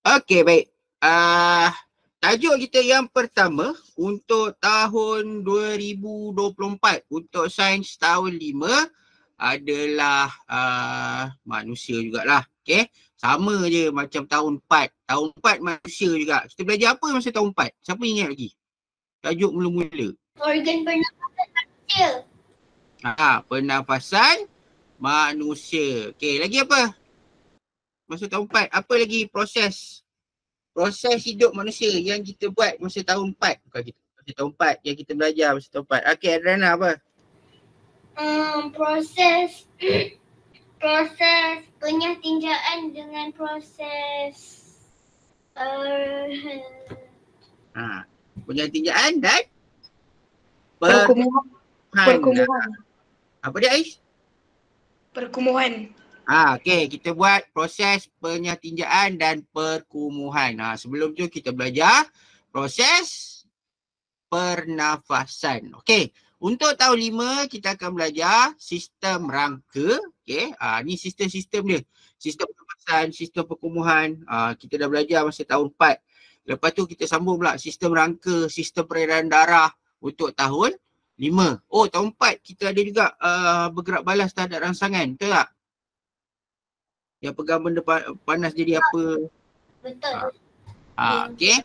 Okey, baik. Tajuk kita yang pertama untuk tahun 2024 untuk sains tahun 5 adalah manusia jugalah. Okey. Sama je macam tahun 4. Tahun 4 manusia juga. Kita belajar apa masa tahun 4? Siapa ingat lagi? Tajuk mula-mula. Organ pernafasan manusia. Pernafasan manusia. Okey, lagi apa? Masa tahun 4, apa lagi proses hidup manusia yang kita buat masa tahun 4? Bukan kita, masa tahun 4 yang kita belajar masa tahun 4. Okey, Adriana apa? Proses penyatinjaan dengan proses penyatinjaan dan perkumuhan. Apa dia, Ais? Perkumuhan. Okey, kita buat proses penyatinjaan dan perkumuhan. Sebelum tu kita belajar proses pernafasan. Okey, untuk tahun 5 kita akan belajar sistem rangka. Okey, ni sistem-sistem dia. Sistem pernafasan, sistem perkumuhan. Kita dah belajar masa tahun 4. Lepas tu kita sambung pula sistem rangka, sistem peredaran darah untuk tahun 5. Oh, tahun 4 kita ada juga bergerak balas terhadap rangsangan. Betul tak? Yang pegang benda panas jadi apa? Betul. Okey.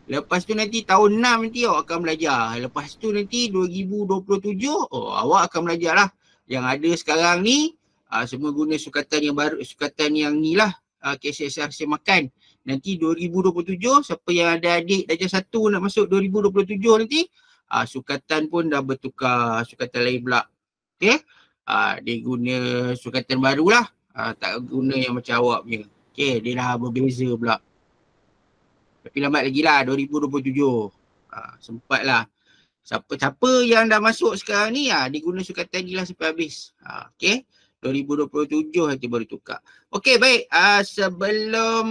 Lepas tu nanti tahun 6 nanti awak akan belajar. Lepas tu nanti 2027 awak akan belajar lah. Yang ada sekarang ni semua guna sukatan yang baru, sukatan yang ni lah, KSSRC makan. Nanti 2027 siapa yang ada adik darjah 1 nak masuk 2027 nanti sukatan pun dah bertukar sukatan lain pula. Okey. Dia guna sukatan baru lah. Tak guna yang macam awak punya. Okay, dia dah berbeza pula. Tapi lambat lagi lah, 2027. Sempat lah. Siapa yang dah masuk sekarang ni, dia guna sukatan ni lah sampai habis. Okay, 2027 nanti baru tukar. Okay, baik. Sebelum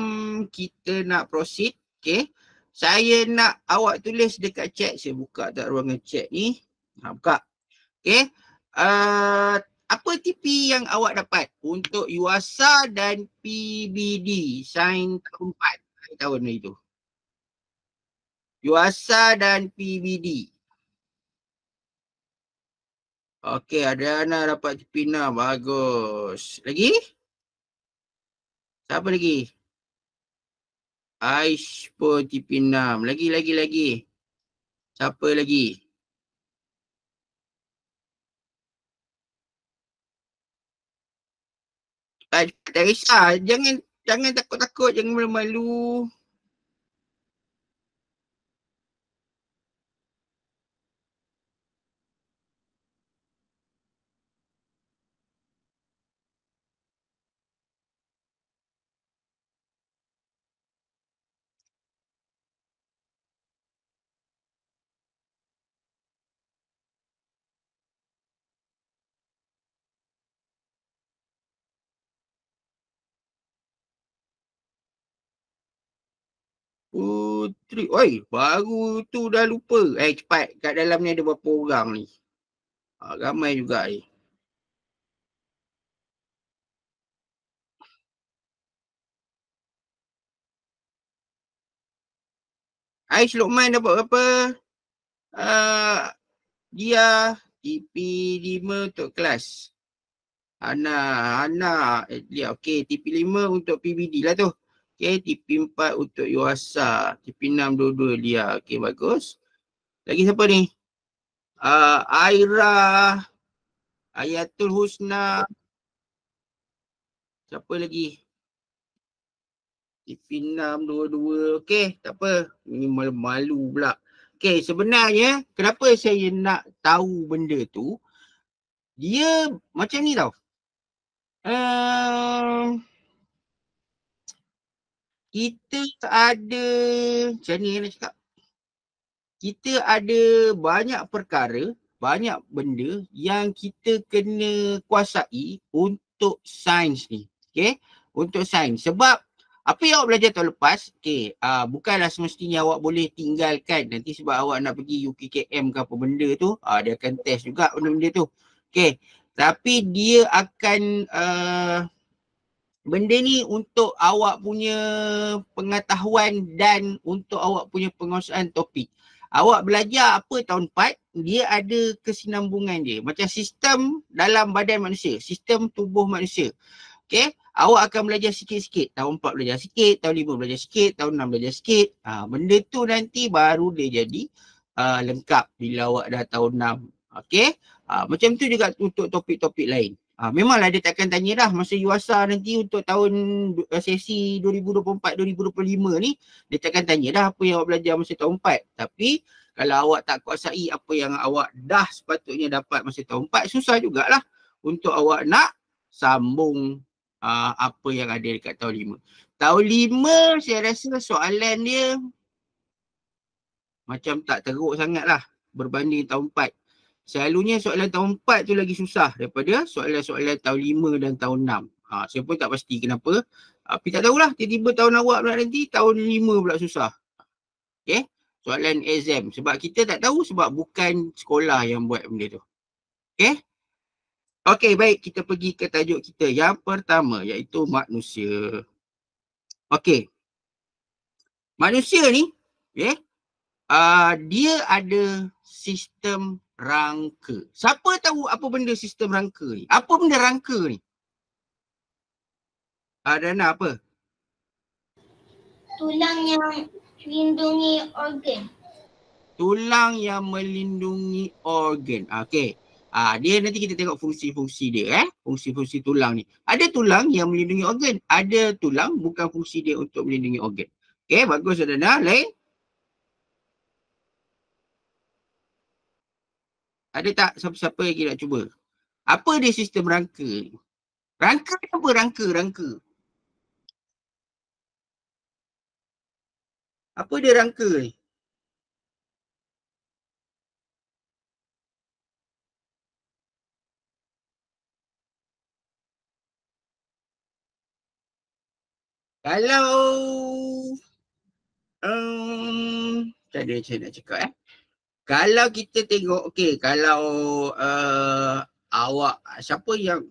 kita nak proceed, okay, saya nak awak tulis dekat chat. Saya buka tak ruangan chat ni. Buka. Okay. Apa TP yang awak dapat untuk UASA dan PBD sains tahun 4 tahun itu? UASA dan PBD. Okey, Adriana dapat TP 6. Bagus. Lagi? Siapa lagi? Aish pun TP 6. Lagi. Siapa lagi? Tak risau, jangan takut-takut, jangan malu-malu. Putri, oi, baru tu dah lupa. Cepat, kat dalam ni ada berapa orang ni? Ramai juga ni. Aish Luqman dapat berapa? Dia TP 5 untuk kelas. Ana, dia okey, TP 5 untuk PBD lah tu. Okey, TP 4 untuk UASA, TP 6 dua-dua dia. Okey, bagus. Lagi siapa ni? Aira, Ayatul Husna. Siapa lagi? TP 6 dua-dua. Okey, tak apa. Ni malu-malu pula. Okey, sebenarnya kenapa saya nak tahu benda tu? Dia macam ni tau. Kita ada, macam ni nak cakap. Kita ada banyak perkara, banyak benda yang kita kena kuasai untuk sains ni. Okay, untuk sains. Sebab apa yang awak belajar tahun lepas, okay, bukanlah semestinya awak boleh tinggalkan nanti sebab awak nak pergi UKKM ke apa benda tu, dia akan test juga benda-benda tu. Okay, tapi dia akan benda ni untuk awak punya pengetahuan dan untuk awak punya penguasaan topik. Awak belajar apa tahun 4, dia ada kesinambungan dia. Macam sistem dalam badan manusia, sistem tubuh manusia. Okay, awak akan belajar sikit-sikit. Tahun 4 belajar sikit, tahun 5 belajar sikit, tahun 6 belajar sikit. Benda tu nanti baru dia jadi lengkap bila awak dah tahun 6. Okay, macam tu juga untuk topik-topik lain. Memanglah dia takkan tanya dah masa UASA nanti untuk tahun sesi 2024-2025 ni, dia takkan tanya dah apa yang awak belajar masa tahun 4. Tapi kalau awak tak kuasai apa yang awak dah sepatutnya dapat masa tahun 4, susah jugalah untuk awak nak sambung apa yang ada dekat tahun 5. Tahun 5 saya rasa soalan dia macam tak teruk sangat lah berbanding tahun 4. Selalunya soalan tahun 4 tu lagi susah daripada soalan-soalan tahun 5 dan tahun 6. Saya pun tak pasti kenapa. Tapi tak tahulah, tiba-tiba tahun awak pula nanti tahun 5 pula susah. Okay, soalan exam. Sebab kita tak tahu sebab bukan sekolah yang buat benda tu. Okay. Okay, baik, kita pergi ke tajuk kita yang pertama iaitu manusia. Okay. Manusia ni, okay, dia ada sistem rangka. Siapa tahu apa benda sistem rangka ni? Apa benda rangka ni? Dana, apa? Tulang yang melindungi organ. Tulang yang melindungi organ. Okey. Dia nanti kita tengok fungsi-fungsi dia. Fungsi-fungsi tulang ni. Ada tulang yang melindungi organ. Ada tulang bukan fungsi dia untuk melindungi organ. Okey, bagus Dana. Lain? Ada tak siapa-siapa yang nak cuba? Apa dia sistem rangka ni? Rangka apa rangka? Apa dia rangka ni? Kalau macam mana saya nak cakap Kalau kita tengok, okey, kalau awak, siapa yang,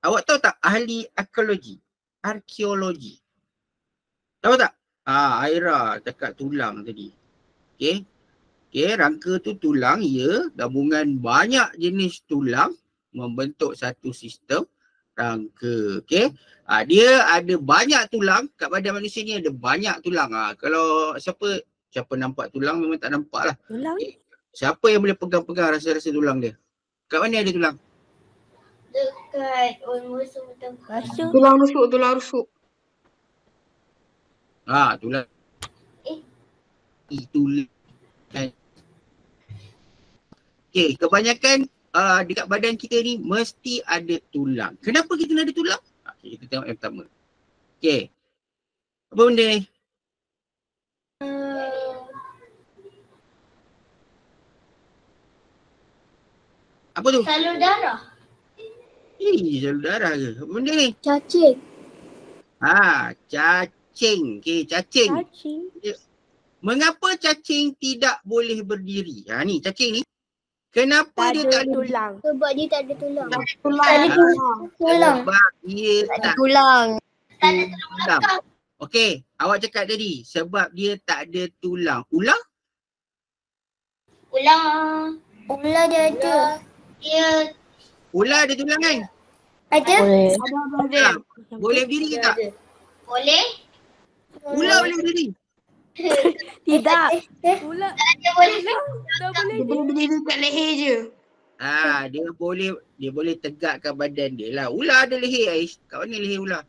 awak tahu tak ahli arkeologi? Tahu tak? Aira cakap tulang tadi. Okey. Okey, rangka tu tulang, ya, gabungan banyak jenis tulang membentuk satu sistem rangka. Okey. Dia ada banyak tulang, kat badan manusia ni ada banyak tulang. Kalau siapa nampak tulang memang tak nampak lah. Tulang? Siapa yang boleh pegang-pegang rasa-rasa tulang dia? Kat mana ada tulang? Dekat almost betul. Rasa. Tulang rusuk. Tulang. Tulang. Okey, kebanyakan dekat badan kita ni mesti ada tulang. Kenapa kita nak ada tulang? Okay, kita tengok yang pertama. Okey. Apa benda ni? Apa tu? Salur darah. Salur darah ke? Apa benda ni? Cacing. Cacing. Okey, cacing. Cacing. Mengapa cacing tidak boleh berdiri? Ni cacing ni. Kenapa dia tak ada tulang? Sebab dia tak ada tulang. tulang? Sebab dia tak ada Tulang. Tak ada tulang belakang. Okey, awak cakap tadi sebab dia tak ada tulang. Ular? Ular dia ada. Ular ada tulang kan? Ada? Boleh berdiri ke tak? Boleh? Ular boleh berdiri? Tidak. Ular. Dia boleh. Tak boleh. Dia boleh berdiri kat leher je. Dia boleh tegakkan badan dia lah. Ular ada leher, Aish. Kat mana leher ular?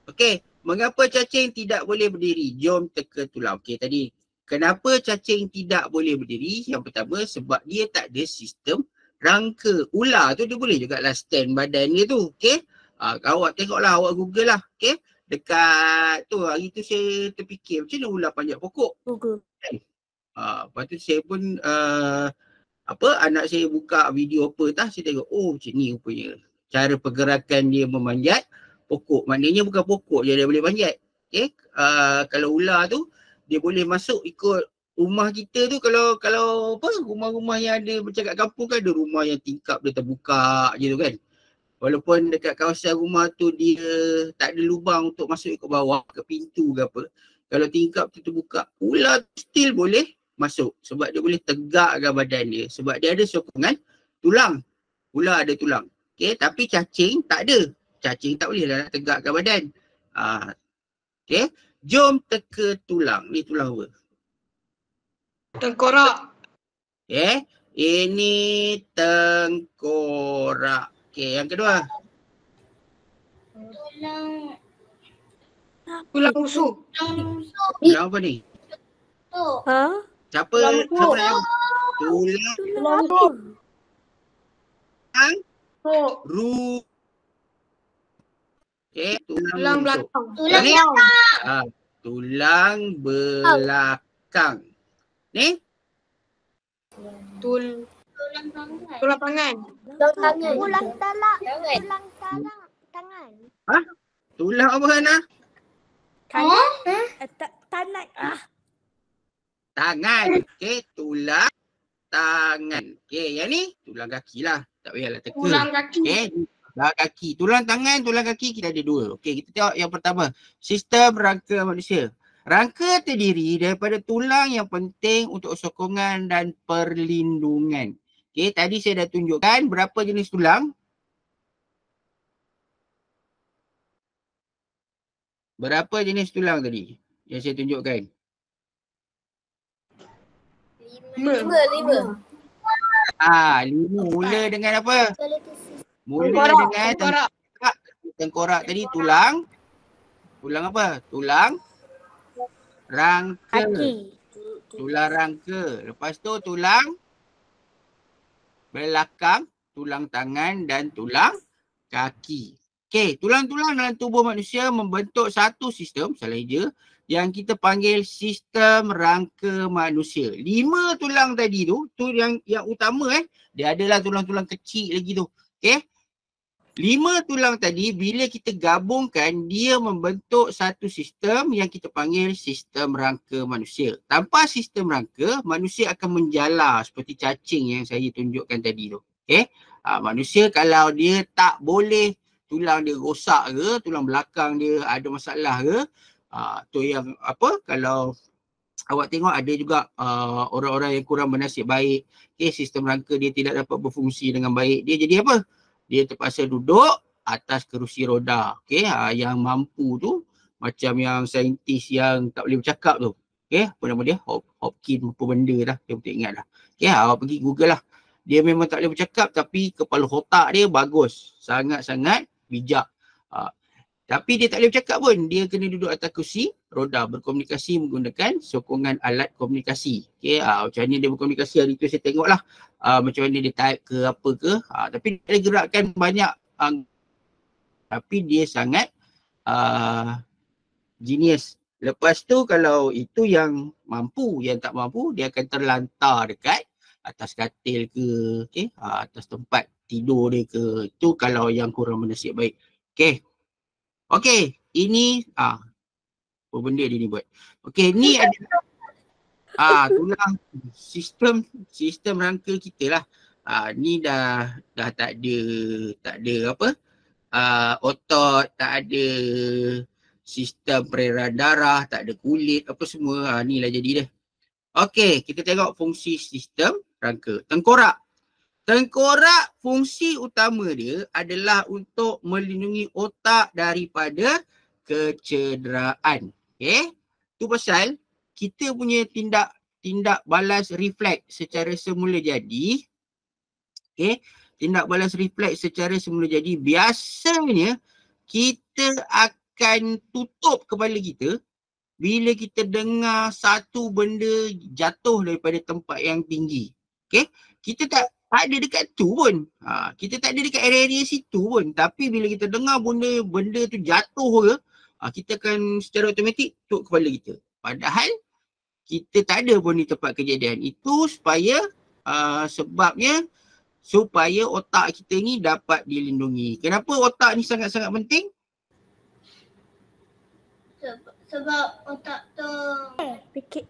Okey, mengapa cacing tidak boleh berdiri? Jom teka tulang. Okey, tadi kenapa cacing tidak boleh berdiri? Yang pertama sebab dia tak ada sistem rangka. Ular tu dia boleh jugalah stand badan dia tu. Okey. Awak tengoklah, awak google lah. Okey. Dekat tu hari tu saya terfikir macam mana ular panjat pokok. Google. Lepas tu saya pun anak saya buka video apa tah, saya tengok macam ni rupanya cara pergerakan dia memanjat pokok. Maknanya bukan pokok je dia boleh panjat. Okay? Kalau ular tu dia boleh masuk ikut rumah kita tu. Kalau rumah-rumah yang ada macam kat kampung kan ada rumah yang tingkap dia terbuka je tu kan. Walaupun dekat kawasan rumah tu dia tak ada lubang untuk masuk ke bawah, ke pintu ke apa. Kalau tingkap tu terbuka, ular still boleh masuk. Sebab dia boleh tegakkan badan dia. Sebab dia ada sokongan tulang. Ular ada tulang. Okay, tapi cacing tak ada. Cacing tak boleh lah nak tegakkan badan. Okay, jom teka tulang. Ni tulang apa? Tengkorak. Okay, ini tengkorak. Okay, yang kedua. Tulang. Tulang rusuk. Tulang apa ni? Tu. Ha? Siapa Tulang siapa nak jawab? Tulang Tulang apa? Rusuk. ru. Okay, Tulang tulang rusuk. belakang. Tulang Ni? belakang. Tulang belakang. Ni? Tulang Tangan. tangan. Tangan. Tulang talak. Tangan. Tulang tangan. Tulang apa Hana? Tangan. Tangan. Tangan. Okay, tulang tangan. Okay, yang ni tulang kaki lah. Tak payahlah teka. Tulang kaki. Okay, tulang kaki. Tulang tangan, tulang kaki kita ada dua. Okay, kita tengok yang pertama. Sistem rangka manusia. Rangka terdiri daripada tulang yang penting untuk sokongan dan perlindungan. Okay, tadi saya dah tunjukkan berapa jenis tulang. Berapa jenis tulang tadi yang saya tunjukkan? 5. 5. Lima. Mula dengan apa? Mula dengan Tengkorak. tengkorak tadi tulang. Tulang apa? Tulang rangka. Kaki. Tulang rangka. Lepas tu tulang belakang, tulang tangan dan tulang kaki. Okey, tulang-tulang dalam tubuh manusia membentuk satu sistem, salah eja, yang kita panggil sistem rangka manusia. 5 tulang tadi tu yang utama dia adalah tulang-tulang kecil lagi tu. Okey. 5 tulang tadi bila kita gabungkan dia membentuk satu sistem yang kita panggil sistem rangka manusia. Tanpa sistem rangka, manusia akan menjala seperti cacing yang saya tunjukkan tadi tu. Okey. Manusia kalau dia tak boleh tulang dia rosak ke, tulang belakang dia ada masalah ke, tu yang apa, kalau awak tengok ada juga orang-orang yang kurang bernasib baik, sistem rangka dia tidak dapat berfungsi dengan baik, dia jadi apa? Dia terpaksa duduk atas kerusi roda. Yang mampu tu macam yang saintis yang tak boleh bercakap tu. Apa nama dia? Hopkins apa benda dah, saya tak ingat dah. Awak pergi Google lah. Dia memang tak boleh bercakap tapi kepala otak dia bagus. Sangat-sangat bijak. Tapi dia tak boleh bercakap pun. Dia kena duduk atas kursi roda, berkomunikasi menggunakan sokongan alat komunikasi. Macam mana dia berkomunikasi hari tu saya tengok lah. Macam mana dia type ke apa ke. Tapi dia gerakkan banyak. Tapi dia sangat genius. Lepas tu kalau itu yang mampu, yang tak mampu, dia akan terlantar dekat atas katil ke, atas tempat tidur dia ke. Itu kalau yang kurang bernasib baik. Okey, ini apa benda dia ni buat. Okey, ni ada tulang sistem rangka kita lah. Ni dah tak ada apa? Otot, tak ada sistem peredaran darah, tak ada kulit, apa semua. Ni lah jadi dia. Okey, kita tengok fungsi sistem rangka. Tengkorak. Tengkorak fungsi utama dia adalah untuk melindungi otak daripada kecederaan. Tu pasal kita punya tindak balas refleks secara semula jadi. Tindak balas refleks secara semula jadi biasanya kita akan tutup kepala kita bila kita dengar satu benda jatuh daripada tempat yang tinggi. Kita tak ada dekat tu pun. Kita tak ada dekat area-area situ pun. Tapi bila kita dengar benda tu jatuh ke, kita akan secara automatik tutup kepala kita. Padahal kita tak ada pun di tempat kejadian. Itu sebabnya supaya otak kita ni dapat dilindungi. Kenapa otak ni sangat-sangat penting? Sebab otak tu Fikir.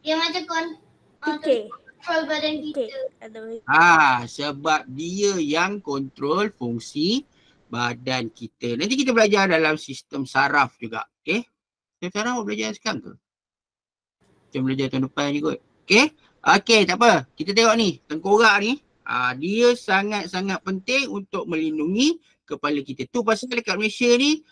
dia macam Fikir. Kontrol badan Okey. kita. Sebab dia yang kontrol fungsi badan kita. Nanti kita belajar dalam sistem saraf juga. Okay? Sistem saraf awak belajar sekarang ke? Kita belajar tahun depan je kot. Okay? Okay, tak apa. Kita tengok ni. Tengkorak ni. Dia sangat-sangat penting untuk melindungi kepala kita. Tu pasal dekat Malaysia ni,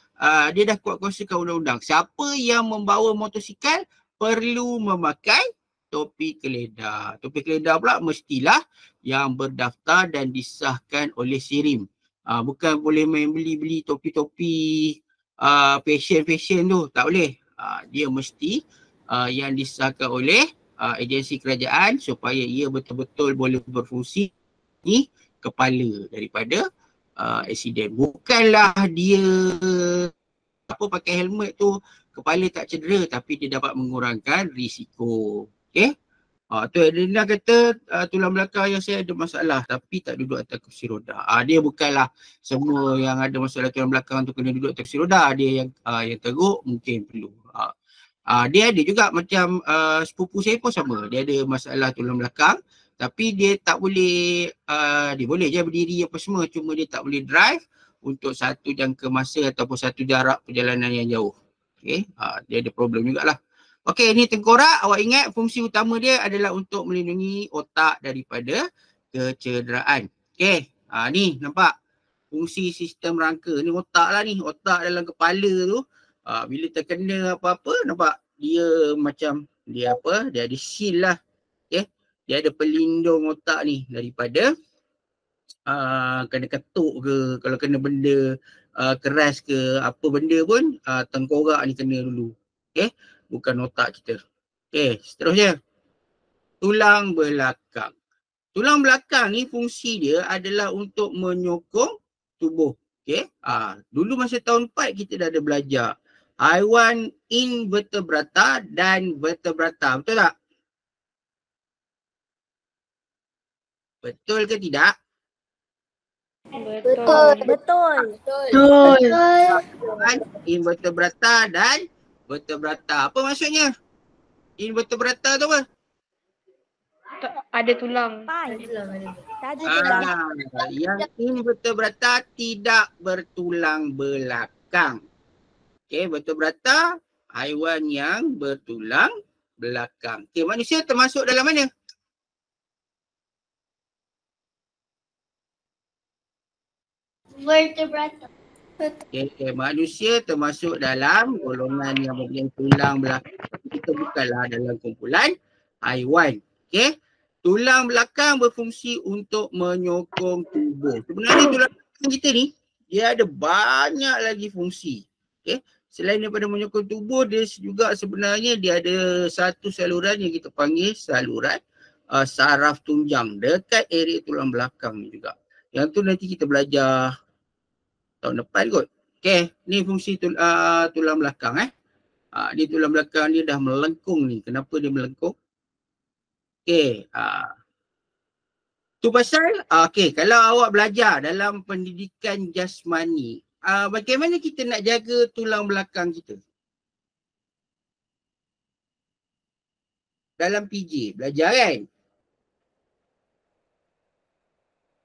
dia dah kuat-kuasakan undang-undang. Siapa yang membawa motosikal perlu memakai topi keledar. Topi keledar pula mestilah yang berdaftar dan disahkan oleh SIRIM. Bukan boleh main beli-beli topi-topi fashion tu. Tak boleh. Dia mesti yang disahkan oleh agensi kerajaan supaya ia betul-betul boleh berfungsi ni kepala daripada aksiden. Bukanlah dia pakai helmet tu kepala tak cedera tapi dia dapat mengurangkan risiko. Okay? Tu Adrina kata tulang belakang yang saya ada masalah tapi tak duduk atas kursi roda. Dia bukanlah semua yang ada masalah tulang belakang tu kena duduk atas kursi roda. Dia yang teruk mungkin perlu. Dia ada juga macam sepupu saya pun sama. Dia ada masalah tulang belakang tapi dia tak boleh, dia boleh je berdiri apa semua, cuma dia tak boleh drive untuk satu jangka masa ataupun satu jarak perjalanan yang jauh. Okay, dia ada problem jugalah. Okey, ni tengkorak. Awak ingat fungsi utama dia adalah untuk melindungi otak daripada kecederaan. Okey, ni nampak fungsi sistem rangka. Ni otak lah ni, otak dalam kepala tu. Bila terkena apa-apa, nampak dia macam, dia apa, dia ada shield lah. Okay, dia ada pelindung otak ni daripada kena ketuk ke, kalau kena benda keras ke, apa benda pun tengkorak ni kena dulu. Okay, bukan otak kita. Okay, seterusnya. Tulang belakang. Tulang belakang ni fungsi dia adalah untuk menyokong tubuh. Okay, dulu masa tahun 4 kita dah ada belajar haiwan invertebrata dan vertebrata. Betul tak? Betul ke tidak? Betul. Invertebrata dan vertebrata. Apa maksudnya? Invertebrata tu apa? Ada tulang. Tak ada tulang. Yang invertebrata tidak bertulang belakang. Okey, vertebrata haiwan yang bertulang belakang. Okey, manusia termasuk dalam mana? Vertebrata. Okay, manusia termasuk dalam golongan yang mempunyai tulang belakang. Kita bukanlah dalam kumpulan haiwan. Okay, tulang belakang berfungsi untuk menyokong tubuh. Sebenarnya tulang belakang kita ni, dia ada banyak lagi fungsi. Okay, selain daripada menyokong tubuh, dia juga sebenarnya dia ada satu saluran yang kita panggil saluran saraf tunjang dekat area tulang belakang ni juga. Yang tu nanti kita belajar tahun depan kot. Okay, ni fungsi tulang belakang ni tulang belakang dia dah melengkung ni. Kenapa dia melengkung? Okay, tu pasal, okay, kalau awak belajar dalam pendidikan jasmani, bagaimana kita nak jaga tulang belakang kita? Dalam PJ, belajar kan?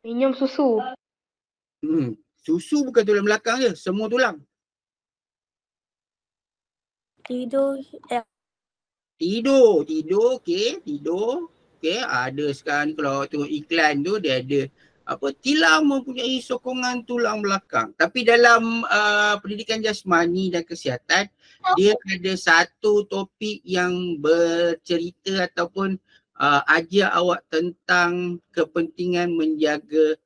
Minum susu. Susu bukan tulang belakang je, semua tulang. Tidur. Tidur, okay, tidur. Okay, ada sekarang ni kalau awak tengok iklan tu, dia ada apa, tilam mempunyai sokongan tulang belakang. Tapi dalam pendidikan jasmani dan kesihatan, dia ada satu topik yang bercerita ataupun ajar awak tentang kepentingan menjaga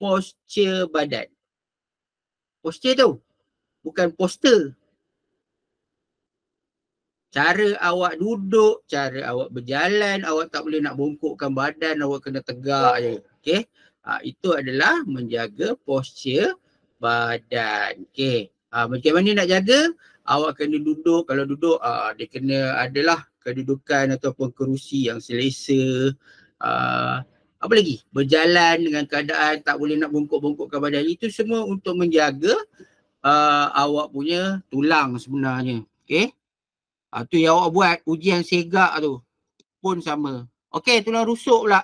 postur badan. Postur tu, bukan poster. Cara awak duduk, cara awak berjalan, awak tak boleh nak bongkokkan badan, awak kena tegak je. Okay, itu adalah menjaga postur badan. Okay, macam mana nak jaga? Awak kena duduk, kalau duduk dia kena adalah kedudukan ataupun kerusi yang selesa. Apa lagi? Berjalan dengan keadaan tak boleh nak bongkok-bongkokkan badan. Itu semua untuk menjaga awak punya tulang sebenarnya. Okay, tu yang awak buat ujian segak tu pun sama. Okey, tulang rusuk pula.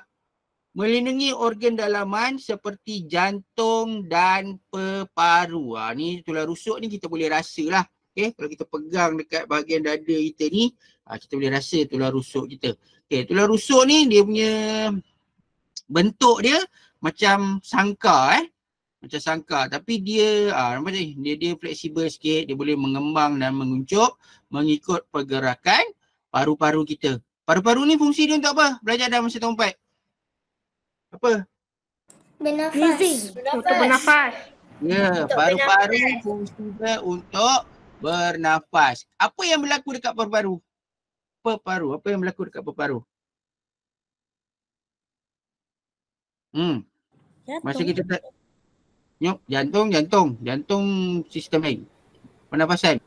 Melindungi organ dalaman seperti jantung dan peparu. Ni tulang rusuk ni kita boleh rasa lah. Okay, kalau kita pegang dekat bahagian dada kita ni, kita boleh rasa tulang rusuk kita. Okay, tulang rusuk ni dia punya bentuk dia macam sangka macam sangka, tapi dia nampak ni, dia fleksibel sikit, dia boleh mengembang dan menguncup mengikut pergerakan paru-paru kita. Paru-paru ni fungsi dia untuk apa? Belajar dalam masa tahun 4. Apa? Bernafas. Breathing. Untuk bernafas. Ya, paru-paru fungsi dia untuk bernafas. Apa yang berlaku dekat paru-paru? Peparu. Apa yang berlaku dekat paru-paru? Masa kita tak jantung sistem lain. Pernafasan.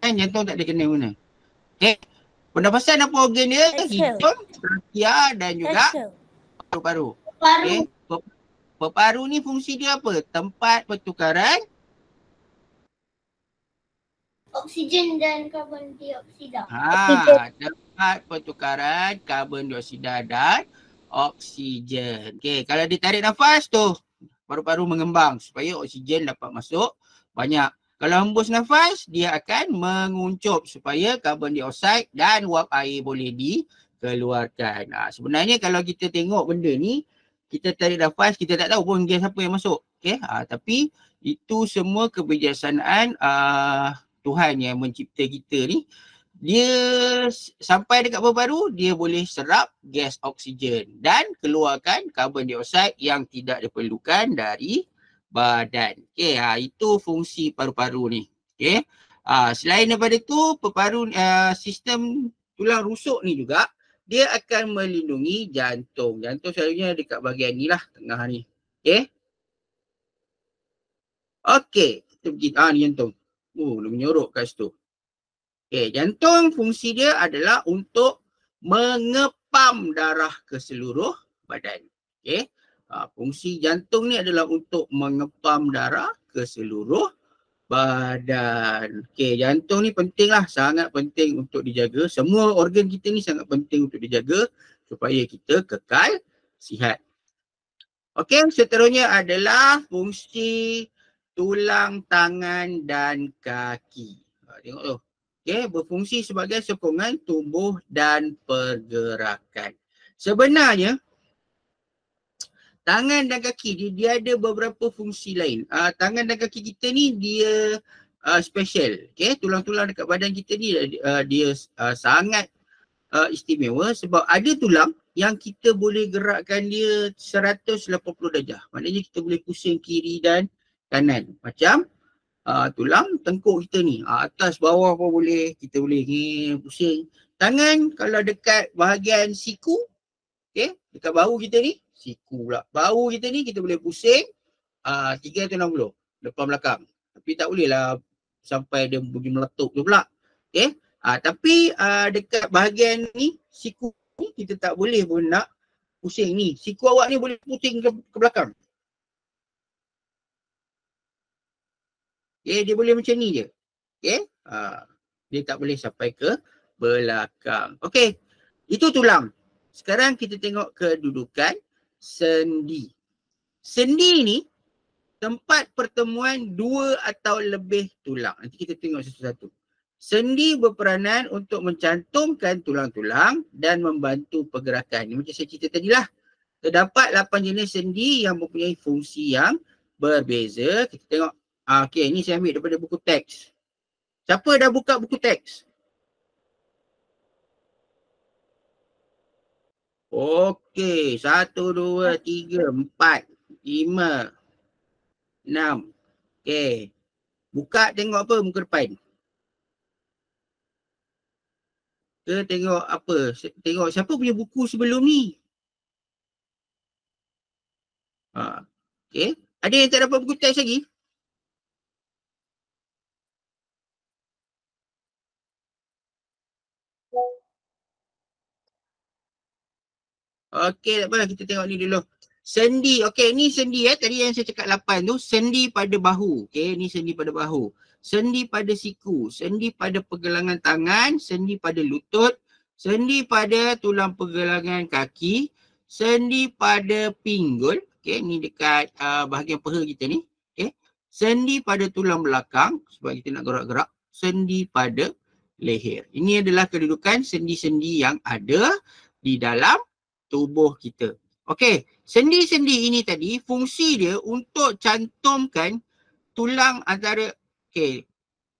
Kan jantung tak ada kena mana. Okay. Pernafasan apa organ dia? Hidung, trachea dan juga paru-paru. Okay. Peparu ni fungsi dia apa? Tempat pertukaran Oksigen dan karbon dioksida. Tempat pertukaran karbon dioksida dan oksigen. Okay, kalau ditarik nafas tu, paru-paru mengembang supaya oksigen dapat masuk banyak. Kalau hembus nafas, dia akan menguncup supaya karbon dioksida dan wap air boleh dikeluarkan. Sebenarnya kalau kita tengok benda ni, kita tarik nafas, kita tak tahu pun gas apa yang masuk. Okay? Tapi itu semua kebijaksanaan Tuhan yang mencipta kita ni. Dia sampai dekat paru-paru, dia boleh serap gas oksigen dan keluarkan karbon dioksida yang tidak diperlukan dari badan. Okay, itu fungsi paru-paru ni. Okay. Selain daripada tu, paru-paru sistem tulang rusuk ni juga, dia akan melindungi jantung. Jantung selalunya dekat bahagian ni lah, tengah ni. Okay. Okay, kita pergi. Ni jantung. Dia menyorok kat situ. Okay, jantung fungsi dia adalah untuk mengepam darah ke seluruh badan. Okay. Fungsi jantung ni adalah untuk mengepam darah ke seluruh badan. Okay, jantung ni penting lah, sangat penting untuk dijaga. Semua organ kita ni sangat penting untuk dijaga supaya kita kekal sihat. Okay, seterusnya adalah fungsi tulang tangan dan kaki. Tengok tu. Okay, berfungsi sebagai sokongan tubuh dan pergerakan. Sebenarnya, tangan dan kaki dia ada beberapa fungsi lain. Tangan dan kaki kita ni dia special. Okay, tulang-tulang dekat badan kita ni dia sangat istimewa sebab ada tulang yang kita boleh gerakkan dia 180 darjah. Maknanya kita boleh pusing kiri dan kanan. Macam tulang tengkuk kita ni. Atas bawah pun boleh. Kita boleh pusing. Tangan kalau dekat bahagian siku. Okay, dekat bahu kita ni. Siku pula. Bahu kita ni kita boleh pusing 360 depan belakang. Tapi tak boleh lah sampai dia pergi meletup tu pula. Okay. Tapi dekat bahagian ni, siku ni kita tak boleh pun nak pusing ni. Siku awak ni boleh pusing ke belakang. Okay, dia boleh macam ni je. Okay. Dia tak boleh sampai ke belakang. Okay. Itu tulang. Sekarang kita tengok kedudukan sendi. Sendi ni tempat pertemuan dua atau lebih tulang. Nanti kita tengok satu-satu. Sendi berperanan untuk mencantumkan tulang-tulang dan membantu pergerakan. Ini macam saya cerita tadi lah. Terdapat 8 jenis sendi yang mempunyai fungsi yang berbeza. Kita tengok. Okay, ini saya ambil daripada buku teks. Siapa dah buka buku teks? Okey, 1, 2, 3, 4, 5, 6. Okey. Buka tengok apa muka depan. Ke tengok apa? Tengok siapa punya buku sebelum ni. Okey. Ada yang tak dapat buku teks lagi? Okey, tak apa, kita tengok ni dulu. Sendi, okey, ni sendi tadi yang saya cakap 8 tu, sendi pada bahu. Okey, ni sendi pada bahu. Sendi pada siku, sendi pada pergelangan tangan, sendi pada lutut, sendi pada tulang pergelangan kaki, sendi pada pinggul, okey, ni dekat bahagian peha kita ni, okey. Sendi pada tulang belakang sebab kita nak gerak-gerak, sendi pada leher. Ini adalah kedudukan sendi-sendi yang ada di dalam tubuh kita. Okey, sendi-sendi ini tadi fungsi dia untuk cantumkan tulang antara, okey,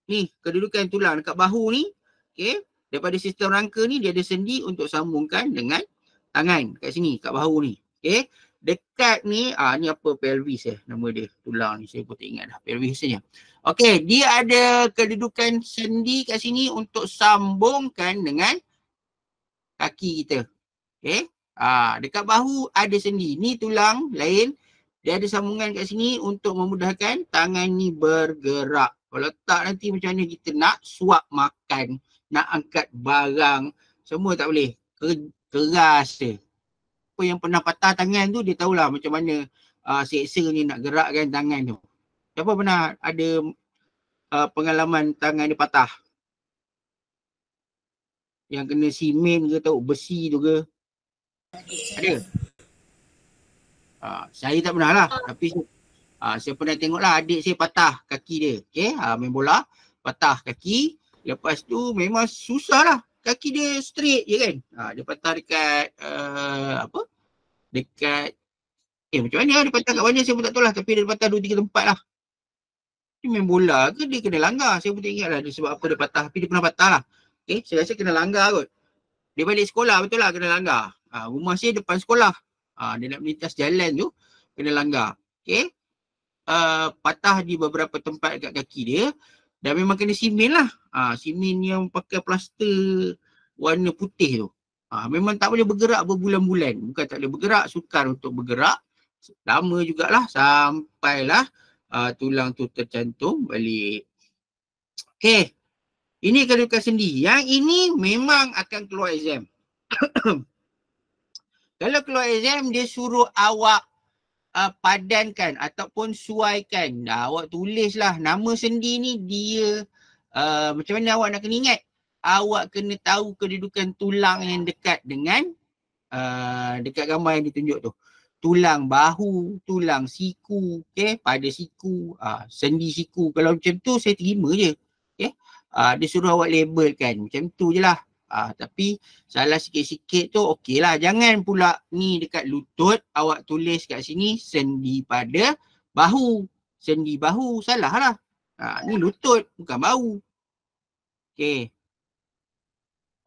ni kedudukan tulang dekat bahu ni, okey, daripada sistem rangka ni dia ada sendi untuk sambungkan dengan tangan kat sini, kat bahu ni. Okey, dekat ni, ni apa, pelvis nama dia, tulang ni saya pun tak ingat dah, pelvis saja. Okey, dia ada kedudukan sendi kat sini untuk sambungkan dengan kaki kita. Okey, dekat bahu ada sendi, ni tulang lain, dia ada sambungan kat sini untuk memudahkan tangan ni bergerak. Kalau tak nanti macam mana kita nak suap makan, nak angkat barang, semua tak boleh. Keras je. Apa yang pernah patah tangan tu dia tahulah macam mana seksa ni nak gerakkan tangan tu. Siapa pernah ada pengalaman tangan dia patah? Yang kena simen ke tahu, besi tu ke? Ada? Saya tak pernah lah. Tapi saya pernah tengok lah adik saya patah kaki dia. Okay, main bola, patah kaki. Lepas tu memang susah lah. Kaki dia straight je kan. Dia patah dekat, apa? Dekat, macam mana dia patah kat mana saya pun tak tahu lah. Tapi dia patah 2-3 tempat lah. Dia main bola ke dia kena langgar? Saya pun tak ingat lah dia sebab apa dia patah. Tapi dia pernah patah lah. Okay, saya rasa kena langgar kot. Dia balik sekolah betul lah kena langgar. Rumah saya depan sekolah. Dia nak melintas jalan tu, kena langgar. Okay. Patah di beberapa tempat dekat kaki dia dan memang kena simen lah. Simen yang pakai plaster warna putih tu. Memang tak boleh bergerak berbulan-bulan. Bukan tak boleh bergerak, sukar untuk bergerak. Lama jugalah sampailah tulang tu tercantum balik. Okay. Ini kedudukan sendi. Yang ini memang akan keluar exam. Kalau keluar exam, dia suruh awak padankan ataupun suaikan. Awak tulislah nama sendi ni dia macam mana awak nak kena ingat. Awak kena tahu kedudukan tulang yang dekat dengan dekat gambar yang ditunjuk tu. Tulang bahu, tulang siku, okay? Pada siku, sendi siku. Kalau macam tu saya terima je. Okay? Dia suruh awak labelkan. Macam tu je lah. Tapi salah sikit-sikit tu okey lah. Jangan pula ni dekat lutut awak tulis kat sini sendi pada bahu. Sendi bahu salah lah. Ni lutut bukan bahu. Okey.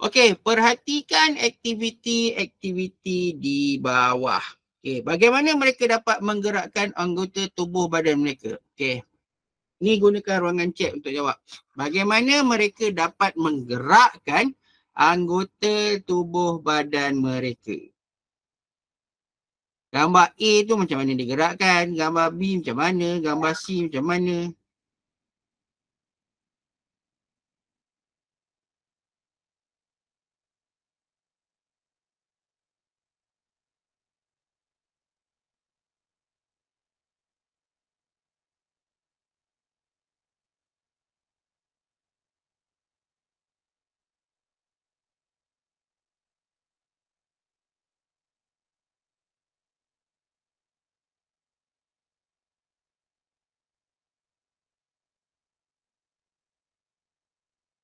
Okey, perhatikan aktiviti-aktiviti di bawah. Okey, bagaimana mereka dapat menggerakkan anggota tubuh badan mereka? Okey. Ni gunakan ruangan chat untuk jawab. Bagaimana mereka dapat menggerakkan anggota tubuh badan mereka? Gambar A tu macam mana digerakkan, gambar B macam mana, gambar C macam mana.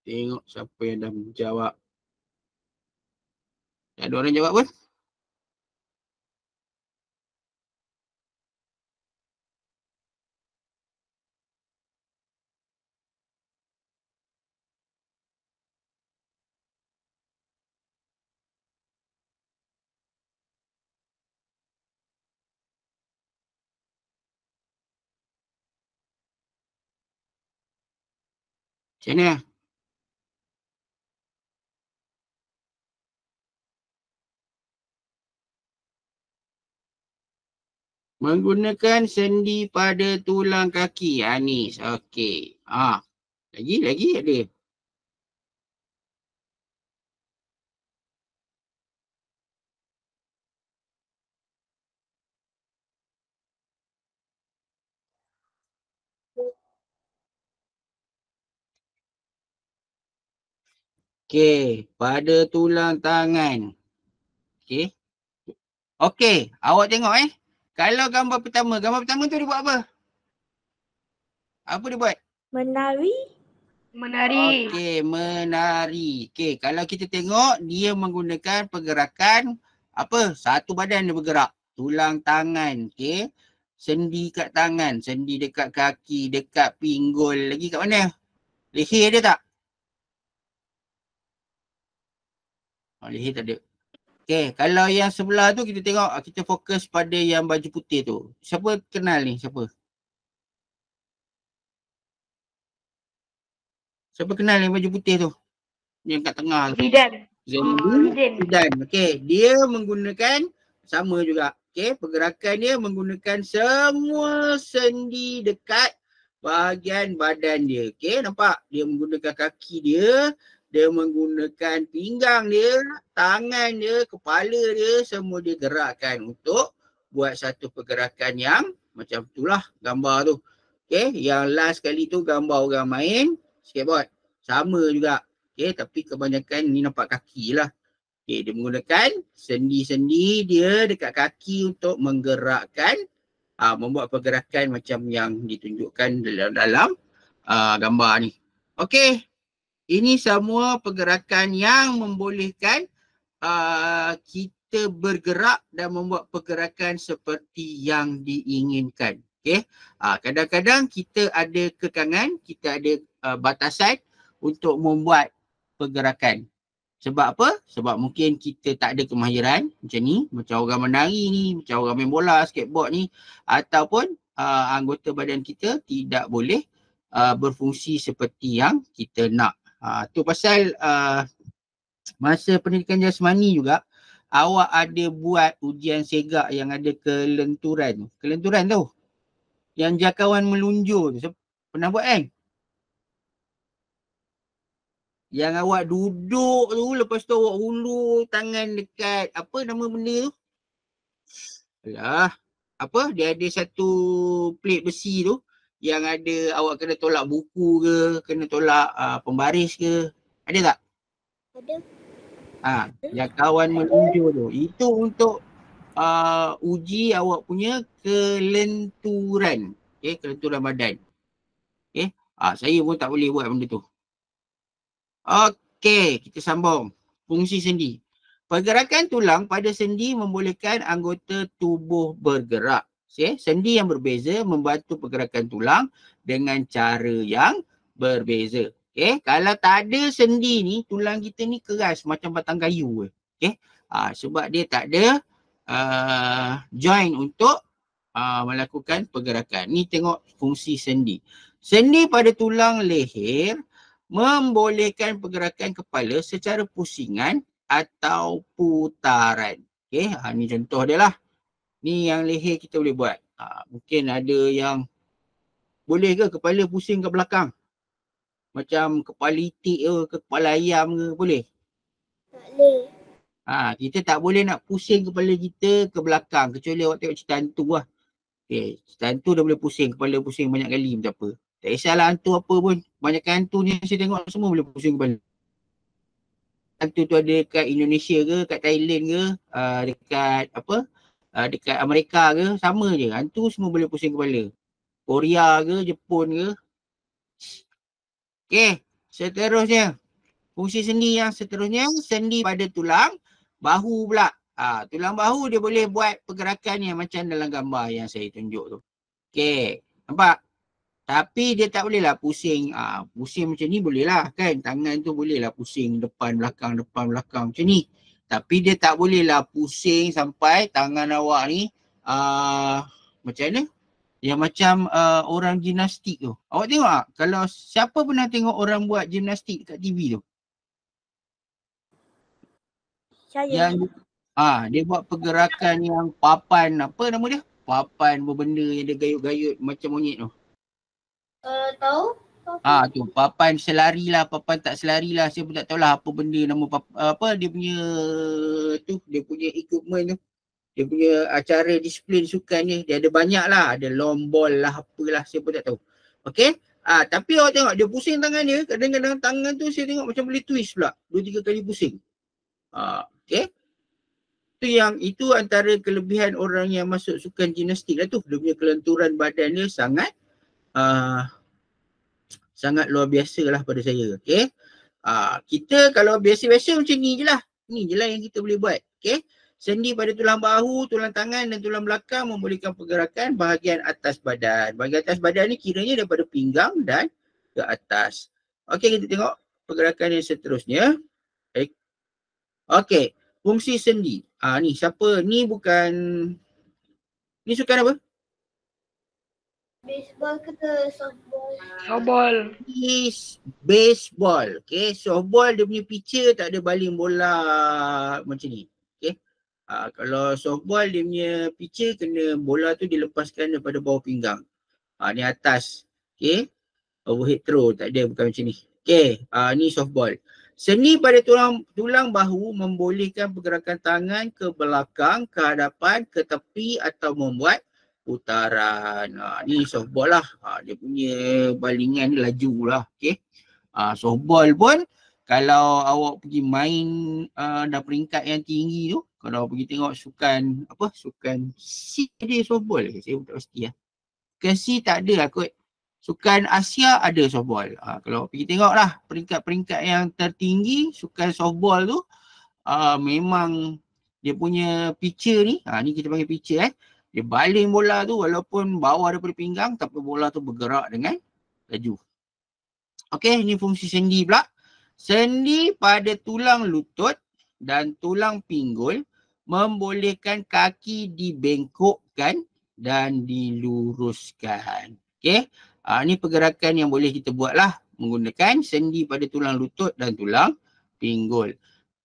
Tengok siapa yang dah menjawab. Tak ada orang jawab pun. Macam mana? Menggunakan sendi pada tulang kaki. Anis. Okey. Lagi ada. Okey, pada tulang tangan. Okey. Okey, awak tengok Kalau gambar pertama tu dia buat apa? Apa dia buat? Menari. Menari. Okey, menari. Okey, kalau kita tengok dia menggunakan pergerakan apa? Satu badan dia bergerak. Tulang tangan, okey. Sendi kat tangan, sendi dekat kaki, dekat pinggul. Lagi kat mana? Leher dia tak? Leher tak ada. Okey, kalau yang sebelah tu kita tengok, kita fokus pada yang baju putih tu. Siapa kenal ni? Siapa? Siapa kenal yang baju putih tu? Yang kat tengah tu. Zidan. Zainuddin. Okey, dia menggunakan sama juga. Okey, pergerakan dia menggunakan semua sendi dekat bahagian badan dia. Okey, nampak? Dia menggunakan kaki dia, dia menggunakan pinggang dia, tangan dia, kepala dia, semua dia gerakkan untuk buat satu pergerakan yang macam itulah gambar tu. Okey, yang last kali tu gambar orang main skateboard. Sama juga. Okay, tapi kebanyakan ni nampak kaki lah. Okay, dia menggunakan sendi-sendi dia dekat kaki untuk menggerakkan, membuat pergerakan macam yang ditunjukkan dalam gambar ni. Okay, ini semua pergerakan yang membolehkan kita bergerak dan membuat pergerakan seperti yang diinginkan. Okay, kadang-kadang kita ada kekangan, kita ada batasan untuk membuat pergerakan. Sebab apa? Sebab mungkin kita tak ada kemahiran macam ni, macam orang menari ni, macam orang main bola, skateboard ni, ataupun anggota badan kita tidak boleh berfungsi seperti yang kita nak. Tu pasal masa pendidikan jasmani juga, awak ada buat ujian segak yang ada kelenturan. Kelenturan tu, yang jangkauan melunjur tu. Pernah buat kan? Yang awak duduk tu, lepas tu awak hulur tangan dekat, apa nama benda tu? Alah, apa? Dia ada satu plate besi tu, yang ada awak kena tolak buku ke, kena tolak pembaris ke. Ada tak? Ada. Jangkauan melunjur tu. Itu untuk uji awak punya kelenturan. Okay, kelenturan badan. Okay. Saya pun tak boleh buat benda tu. Okey, kita sambung. Fungsi sendi. Pergerakan tulang pada sendi membolehkan anggota tubuh bergerak. Okay? Sendi yang berbeza membantu pergerakan tulang dengan cara yang berbeza. Okay? Kalau tak ada sendi ni, tulang kita ni keras macam batang kayu. Okay? Sebab dia tak ada joint untuk melakukan pergerakan. Ni tengok fungsi sendi. Sendi pada tulang leher membolehkan pergerakan kepala secara pusingan atau putaran. Okey, ni contoh dia lah. Ni yang leher kita boleh buat. Mungkin ada yang boleh ke kepala pusing ke belakang? Macam kepala itik ke kepala ayam ke, boleh? Tak boleh. Kita tak boleh nak pusing kepala kita ke belakang kecuali awak tengok cerita hantu lah. Okey, cerita hantu dah boleh pusing, kepala pusing banyak kali macam apa. Tak kisahlah hantu apa pun. Banyak hantu ni saya tengok semua boleh pusing kepala. Hantu tu ada dekat Indonesia ke, kat Thailand ke, dekat apa, dekat Amerika ke, sama je. Hantu semua boleh pusing kepala. Korea ke, Jepun ke. Okey, seterusnya. Fungsi sendi yang seterusnya, sendi pada tulang bahu pula. Tulang bahu dia boleh buat pergerakan yang macam dalam gambar yang saya tunjuk tu. Okey, nampak? Tapi dia tak boleh lah pusing. Pusing macam ni boleh lah kan. Tangan tu boleh lah pusing depan belakang macam ni. Tapi dia tak boleh lah pusing sampai tangan awak ni macam mana? Yang macam orang gimnastik tu. Awak tengok tak? Kalau siapa pernah tengok orang buat gimnastik kat TV tu? Saya. Yang dia buat pergerakan yang papan, apa nama dia? Papan berbenda yang dia gayut-gayut macam monyet tu. Tahu? Tu papan selari lah, papan tak selari lah. Saya pun tak tahulah apa benda nama apa dia punya tu, dia punya equipment tu. Dia punya acara disiplin sukan ni. Dia ada banyak lah. Ada long ball lah, apalah. Saya pun tak tahu. Okay. Tapi awak tengok dia pusing tangan dia. Kadang-kadang tangan tu saya tengok macam boleh twist pula. 2-3 kali pusing. Okay. Itu antara kelebihan orang yang masuk sukan gimnastik lah tu. Dia punya kelenturan badan dia sangat sangat luar biasa lah pada saya. Okay. Kita kalau biasa-biasa macam ni je lah. Ni je lah yang kita boleh buat. Okay. Sendi pada tulang bahu, tulang tangan dan tulang belakang membolehkan pergerakan bahagian atas badan. Bahagian atas badan ni kiranya daripada pinggang dan ke atas. Okey, kita tengok pergerakan yang seterusnya. Okey, fungsi sendi. Ni siapa? Ni bukan, ni sukan apa? Baseball ke softball? Softball. Ni baseball. Okey, softball dia punya pitcher tak ada baling bola macam ni. Okey. Kalau softball dia punya pitcher kena bola tu dilepaskan daripada bawah pinggang. Ni atas. Okey. Overhead throw tak ada, bukan macam ni. Okey. Ni softball. Sendi pada tulang bahu membolehkan pergerakan tangan ke belakang, ke hadapan, ke tepi atau membuat putaran. Ni softball lah. Dia punya balingan ni laju lah. Okey. Softball pun kalau awak pergi main dah peringkat yang tinggi tu, kalau awak pergi tengok sukan C ada softball ke? Saya tak pasti lah. Sukan C tak ada lah kot. Sukan Asia ada softball. Kalau awak pergi tengok lah peringkat-peringkat yang tertinggi sukan softball tu, memang dia punya pitcher ni, ni kita panggil pitcher dia baling bola tu walaupun bawah daripada pinggang tapi bola tu bergerak dengan laju. Okey, ni fungsi sendi pula. Sendi pada tulang lutut dan tulang pinggul membolehkan kaki dibengkokkan dan diluruskan. Okey, ni pergerakan yang boleh kita buat lah menggunakan sendi pada tulang lutut dan tulang pinggul.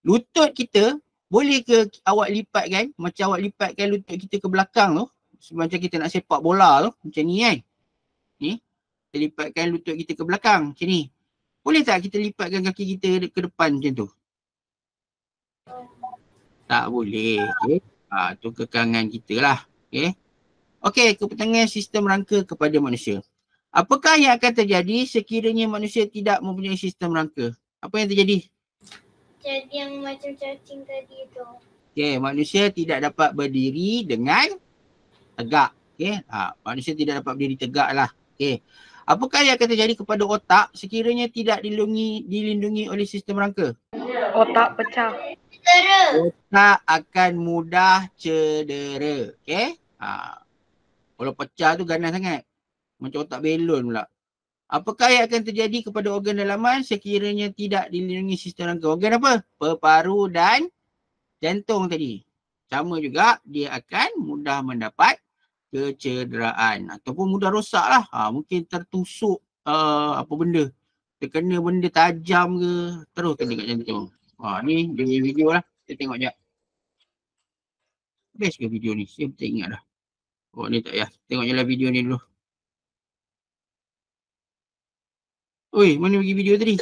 Lutut kita boleh ke awak lipatkan, macam awak lipatkan lutut kita ke belakang tu, macam kita nak sepak bola tu, macam ni kan. Ni, kita lipatkan lutut kita ke belakang, macam ni. Boleh tak kita lipatkan kaki kita ke depan macam tu? Tak boleh. Okay. Tu kekangan kita lah. Okay. Okey, kepentingan sistem rangka kepada manusia. Apakah yang akan terjadi sekiranya manusia tidak mempunyai sistem rangka? Apa yang terjadi? Jadi yang macam cacing tadi tu. Okey, manusia tidak dapat berdiri dengan tegak. Okey, manusia tidak dapat berdiri tegak lah. Okey. Apakah yang akan terjadi kepada otak sekiranya tidak dilindungi oleh sistem rangka? Otak pecah. Cedera. Otak akan mudah cedera. Okey. Kalau pecah tu ganas sangat. Macam otak belon pula. Apakah yang akan terjadi kepada organ dalaman sekiranya tidak dilindungi sistem rangka? Organ apa? Paru dan jantung tadi. Sama juga, dia akan mudah mendapat kecederaan ataupun mudah rosak lah. Mungkin tertusuk apa benda. Terkena benda tajam ke, terus kena kat jantung. Ni dia video lah. Kita tengok sekejap. Best ke video ni? Saya tak ingat dah. Ni tak payah. Tengok je lah video ni dulu. Oi, mana bagi video tadi?